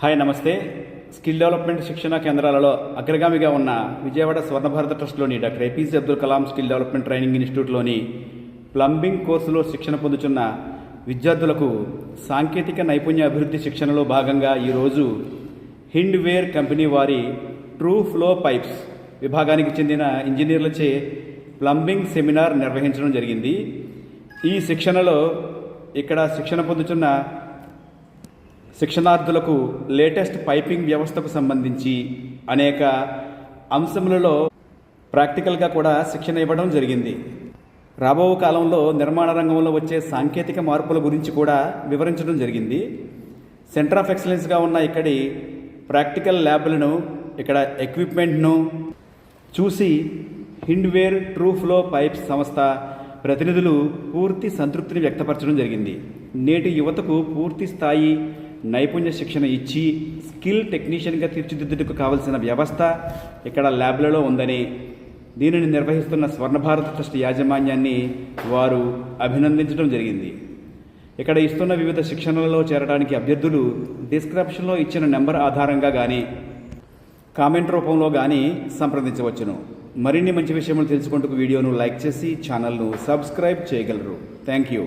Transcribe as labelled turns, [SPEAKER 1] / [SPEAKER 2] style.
[SPEAKER 1] Hi నమస్తే. Skill development శిక్షణ కేంద్రాలలో అగ్రగామిగా ఉన్న విజయవాడ స్వర్ణభారత ట్రస్ట్లోని doctor APJ Abdul Kalam skill development training ఇన్స్టిట్యూట్లోని ప్లంబింగ్ కోర్సులో శిక్షణ పొందుతున్న విద్యార్థులకు సాంకేతిక నైపుణ్య అభివృద్ధి శిక్షణలో భాగంగా ఈరోజు హిండ్వేర్ కంపెనీ వారి ట్రూ ఫ్లో పైప్స్ విభాగానికి చెందిన ఇంజనీర్లచే ప్లంబింగ్ సెమినార్ నిర్వహించడం జరిగింది. ఈ శిక్షణలో ఇక్కడ శిక్షణ పొందుతున్న శిక్షణార్థులకు లేటెస్ట్ పైపింగ్ వ్యవస్థకు సంబంధించి అనేక అంశములలో ప్రాక్టికల్గా కూడా శిక్షణ ఇవ్వడం జరిగింది. రాబో కాలంలో నిర్మాణ రంగంలో వచ్చే సాంకేతిక మార్పుల గురించి కూడా వివరించడం జరిగింది. సెంటర్ ఆఫ్ ఎక్సలెన్స్గా ఉన్న ఇక్కడి ప్రాక్టికల్ ల్యాబ్లను, ఇక్కడ ఎక్విప్మెంట్ను చూసి హిండ్వేర్ ట్రూ ఫ్లో పైప్స్ సంస్థ ప్రతినిధులు పూర్తి సంతృప్తిని వ్యక్తపరచడం జరిగింది. నేటి యువతకు పూర్తి స్థాయి నైపుణ్య శిక్షణ ఇచ్చి స్కిల్ టెక్నీషియన్గా తీర్చిదిద్దుటకు కావలసిన వ్యవస్థ ఇక్కడ ల్యాబ్లలో ఉందని, దీనిని నిర్వహిస్తున్న స్వర్ణభారత ట్రస్ట్ యాజమాన్యాన్ని వారు అభినందించడం జరిగింది. ఇక్కడ ఇస్తున్న వివిధ శిక్షణలలో చేరడానికి అభ్యర్థులు డిస్క్రిప్షన్లో ఇచ్చిన నెంబర్ ఆధారంగా కానీ కామెంట్ రూపంలో కానీ సంప్రదించవచ్చును. మరిన్ని మంచి విషయములు తెలుసుకుంటూ వీడియోను లైక్ చేసి ఛానల్ను సబ్స్క్రైబ్ చేయగలరు. Thank you.